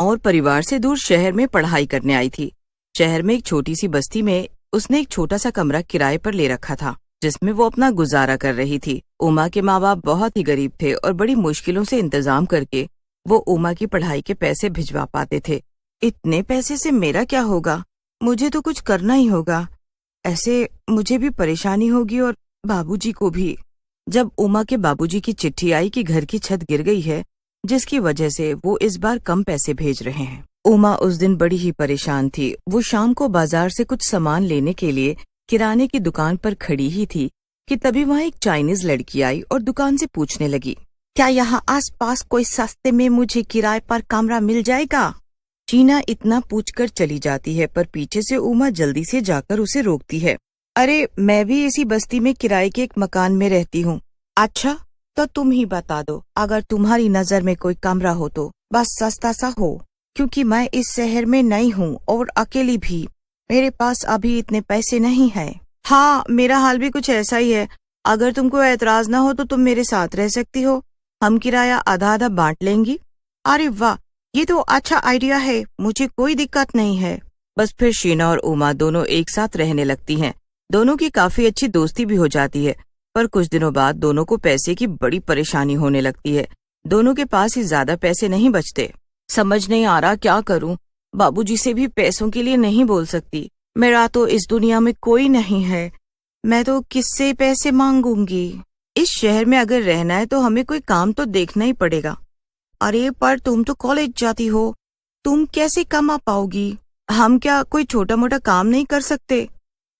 और परिवार से दूर शहर में पढ़ाई करने आई थी। शहर में एक छोटी सी बस्ती में उसने एक छोटा सा कमरा किराए पर ले रखा था, जिसमें वो अपना गुजारा कर रही थी। उमा के माँ बाप बहुत ही गरीब थे और बड़ी मुश्किलों से इंतजाम करके वो उमा की पढ़ाई के पैसे भिजवा पाते थे। इतने पैसे से मेरा क्या होगा, मुझे तो कुछ करना ही होगा, ऐसे मुझे भी परेशानी होगी और बाबूजी को भी। जब उमा के बाबूजी की चिट्ठी आई कि घर की छत गिर गई है, जिसकी वजह से वो इस बार कम पैसे भेज रहे हैं। उमा उस दिन बड़ी ही परेशान थी। वो शाम को बाजार से कुछ सामान लेने के लिए किराने की दुकान पर खड़ी ही थी कि तभी वहाँ एक चाइनीज लड़की आई और दुकान से पूछने लगी, क्या यहाँ आसपास कोई सस्ते में मुझे किराए पर कमरा मिल जाएगा? टीना इतना पूछकर चली जाती है, पर पीछे से उमा जल्दी से जाकर उसे रोकती है। अरे, मैं भी इसी बस्ती में किराए के एक मकान में रहती हूँ। अच्छा, तो तुम ही बता दो, अगर तुम्हारी नजर में कोई कमरा हो तो बस सस्ता सा हो, क्योंकि मैं इस शहर में नई हूँ और अकेली भी। मेरे पास अभी इतने पैसे नहीं है। हाँ, मेरा हाल भी कुछ ऐसा ही है। अगर तुमको एतराज ना हो तो तुम मेरे साथ रह सकती हो, हम किराया आधा आधा बांट लेंगी। अरे वाह, ये तो अच्छा आइडिया है, मुझे कोई दिक्कत नहीं है। बस फिर शीना और उमा दोनों एक साथ रहने लगती हैं। दोनों की काफी अच्छी दोस्ती भी हो जाती है, पर कुछ दिनों बाद दोनों को पैसे की बड़ी परेशानी होने लगती है। दोनों के पास ही ज्यादा पैसे नहीं बचते। समझ नहीं आ रहा क्या करूं, बाबूजी से भी पैसों के लिए नहीं बोल सकती। मेरा तो इस दुनिया में कोई नहीं है, मैं तो किससे पैसे मांगूंगी? इस शहर में अगर रहना है तो हमें कोई काम तो देखना ही पड़ेगा। अरे, पर तुम तो कॉलेज जाती हो, तुम कैसे कमा पाओगी? हम क्या कोई छोटा मोटा काम नहीं कर सकते?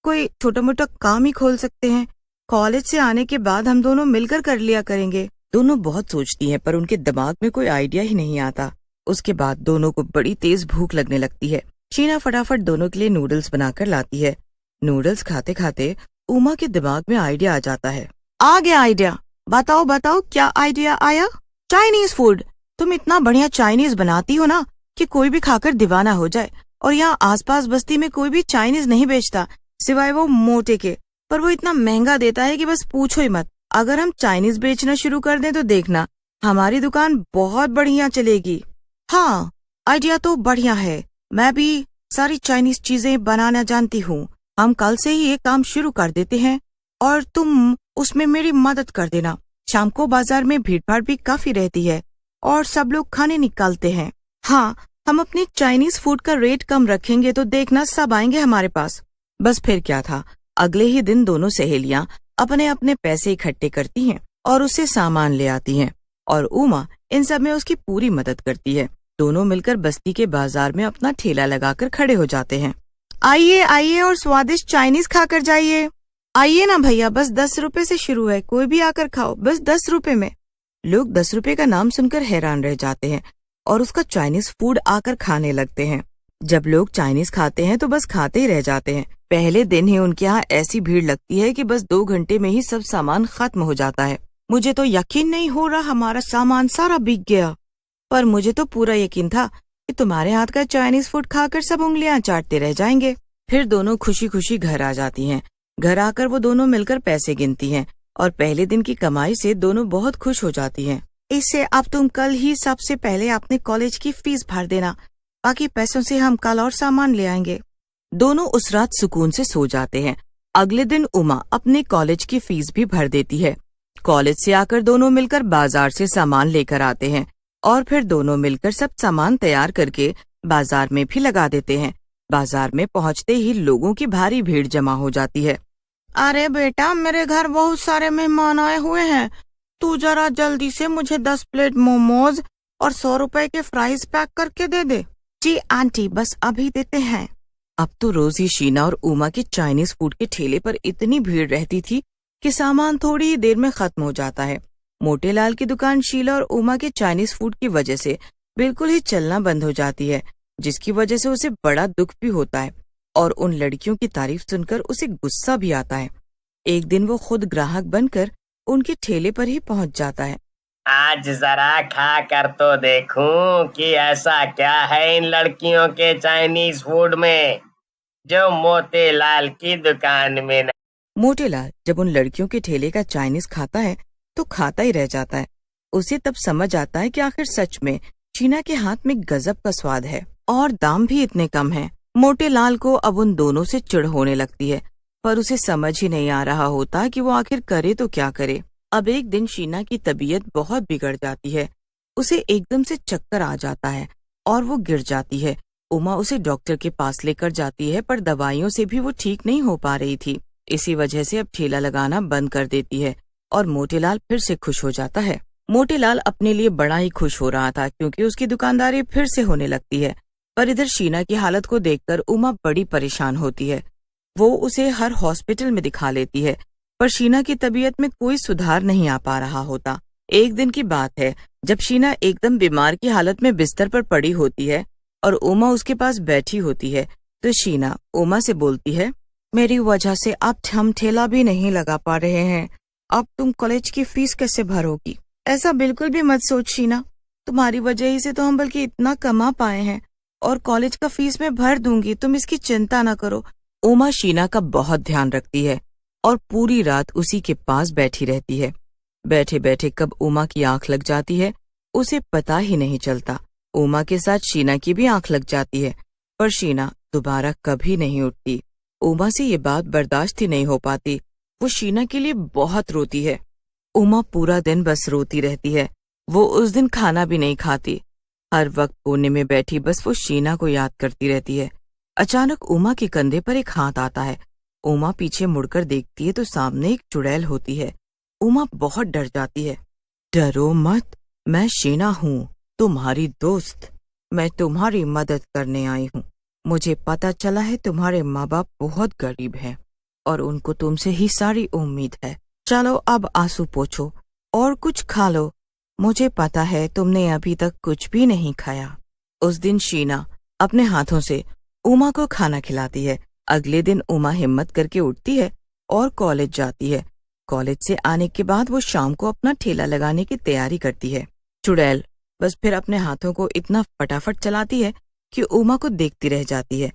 कोई छोटा मोटा काम ही खोल सकते हैं। कॉलेज से आने के बाद हम दोनों मिलकर कर लिया करेंगे। दोनों बहुत सोचती हैं, पर उनके दिमाग में कोई आइडिया ही नहीं आता। उसके बाद दोनों को बड़ी तेज भूख लगने लगती है। शीना फटाफट दोनों के लिए नूडल्स बनाकर लाती है। नूडल्स खाते खाते उमा के दिमाग में आइडिया आ जाता है। आ गया आइडिया, बताओ बताओ क्या आइडिया आया? Chinese food. तुम इतना बढ़िया चाइनीज बनाती हो ना कि कोई भी खाकर दीवाना हो जाए। और यहाँ आसपास बस्ती में कोई भी चाइनीज नहीं बेचता सिवाय वो मोटे के, पर वो इतना महंगा देता है कि बस पूछो ही मत। अगर हम चाइनीज बेचना शुरू कर दें तो देखना, हमारी दुकान बहुत बढ़िया चलेगी। हाँ, आइडिया तो बढ़िया है, मैं भी सारी चाइनीज चीजें बनाना जानती हूँ। हम कल से ही ये काम शुरू कर देते हैं और तुम उसमें मेरी मदद कर देना। शाम को बाजार में भीड़ भाड़ भी काफी रहती है और सब लोग खाने निकालते हैं। हाँ, हम अपनी चाइनीज फूड का रेट कम रखेंगे तो देखना सब आएंगे हमारे पास। बस फिर क्या था, अगले ही दिन दोनों सहेलियां अपने अपने पैसे इकट्ठे करती हैं और उससे सामान ले आती हैं, और उमा इन सब में उसकी पूरी मदद करती है। दोनों मिलकर बस्ती के बाजार में अपना ठेला लगाकर खड़े हो जाते हैं। आइए आइए और स्वादिष्ट चाइनीज खाकर जाइए। आइए ना भैया, बस 10 रुपए से शुरू है, कोई भी आकर खाओ, बस 10 रुपए में। लोग 10 रुपए का नाम सुनकर हैरान रह जाते हैं और उसका चाइनीज फूड आकर खाने लगते हैं। जब लोग चाइनीज खाते हैं तो बस खाते ही रह जाते हैं। पहले दिन ही उनके यहाँ ऐसी भीड़ लगती है कि बस 2 घंटे में ही सब सामान खत्म हो जाता है। मुझे तो यकीन नहीं हो रहा हमारा सामान सारा बिक गया, पर मुझे तो पूरा यकीन था कि तुम्हारे हाथ का चाइनीज फूड खाकर सब उंगलियां चाटते रह जाएंगे। फिर दोनों खुशी खुशी घर आ जाती हैं। घर आकर वो दोनों मिलकर पैसे गिनती हैं और पहले दिन की कमाई से दोनों बहुत खुश हो जाती हैं। इससे अब तुम कल ही सबसे पहले अपने कॉलेज की फीस भर देना, बाकी पैसों से हम कल और सामान ले आएंगे। दोनों उस रात सुकून से सो जाते हैं। अगले दिन उमा अपने कॉलेज की फीस भी भर देती है। कॉलेज से आकर दोनों मिलकर बाजार से सामान लेकर आते हैं और फिर दोनों मिलकर सब सामान तैयार करके बाजार में भी लगा देते हैं। बाजार में पहुंचते ही लोगों की भारी भीड़ जमा हो जाती है। अरे बेटा, मेरे घर बहुत सारे मेहमान आए हुए हैं, तू जरा जल्दी से मुझे 10 प्लेट मोमोज और 100 रुपए के फ्राइज पैक करके दे दे। जी आंटी, बस अभी देते हैं। अब तो रोज ही शीना और उमा के चाइनीज फूड के ठेले पर इतनी भीड़ रहती थी कि सामान थोड़ी ही देर में खत्म हो जाता है। मोटे लाल की दुकान शीला और उमा के चाइनीज फूड की वजह से बिल्कुल ही चलना बंद हो जाती है, जिसकी वजह से उसे बड़ा दुख भी होता है और उन लड़कियों की तारीफ सुनकर उसे गुस्सा भी आता है। एक दिन वो खुद ग्राहक बनकर उनके ठेले पर ही पहुंच जाता है। आज जरा खा कर तो देखूं कि ऐसा क्या है इन लड़कियों के चाइनीज फूड में जो मोतीलाल की दुकान में न... मोटेलाल जब उन लड़कियों के ठेले का चाइनीज खाता है तो खाता ही रह जाता है। उसे तब समझ आता है कि आखिर सच में शीना के हाथ में गजब का स्वाद है और दाम भी इतने कम हैं। मोटे लाल को अब उन दोनों से चिढ़ होने लगती है, पर उसे समझ ही नहीं आ रहा होता कि वो आखिर करे तो क्या करे। अब एक दिन शीना की तबीयत बहुत बिगड़ जाती है। उसे एकदम से चक्कर आ जाता है और वो गिर जाती है। उमा उसे डॉक्टर के पास लेकर जाती है, पर दवाइयों से भी वो ठीक नहीं हो पा रही थी। इसी वजह से अब ठेला लगाना बंद कर देती है और मोटेलाल फिर से खुश हो जाता है। मोटेलाल अपने लिए बड़ा ही खुश हो रहा था, क्योंकि उसकी दुकानदारी फिर से होने लगती है। पर इधर शीना की हालत को देखकर उमा बड़ी परेशान होती है। वो उसे हर हॉस्पिटल में दिखा लेती है, पर शीना की तबीयत में कोई सुधार नहीं आ पा रहा होता। एक दिन की बात है, जब शीना एकदम बीमार की हालत में बिस्तर पर पड़ी होती है और उमा उसके पास बैठी होती है, तो शीना उमा से बोलती है, मेरी वजह से अब हम ठेला भी नहीं लगा पा रहे हैं। अब तुम कॉलेज की फीस कैसे भरोगी? ऐसा बिल्कुल भी मत सोच शीना, तुम्हारी वजह ही से तो हम बल्कि इतना कमा पाए हैं, और कॉलेज का फीस मैं भर दूंगी, तुम इसकी चिंता न करो। उमा शीना का बहुत ध्यान रखती है और पूरी रात उसी के पास बैठी रहती है। बैठे बैठे कब उमा की आंख लग जाती है उसे पता ही नहीं चलता। उमा के साथ शीना की भी आंख लग जाती है, पर शीना दोबारा कभी नहीं उठती। उमा से ये बात बर्दाश्त ही नहीं हो पाती। वो शीना के लिए बहुत रोती है। उमा पूरा दिन बस रोती रहती है। वो उस दिन खाना भी नहीं खाती। हर वक्त कोने में बैठी बस वो शीना को याद करती रहती है। अचानक उमा के कंधे पर एक हाथ आता है। उमा पीछे मुड़कर देखती है तो सामने एक चुड़ैल होती है। उमा बहुत डर जाती है। डरो मत, मैं शीना हूँ, तुम्हारी दोस्त। मैं तुम्हारी मदद करने आई हूँ। मुझे पता चला है तुम्हारे माँ बाप बहुत गरीब हैं और उनको तुमसे ही सारी उम्मीद है। चलो अब आंसू पोंछो और कुछ खा लो। मुझे पता है तुमने अभी तक कुछ भी नहीं खाया। उस दिन शीना अपने हाथों से उमा को खाना खिलाती है। अगले दिन उमा हिम्मत करके उठती है और कॉलेज जाती है। कॉलेज से आने के बाद वो शाम को अपना ठेला लगाने की तैयारी करती है। चुड़ैल बस फिर अपने हाथों को इतना फटाफट चलाती है कि उमा को देखती रह जाती है।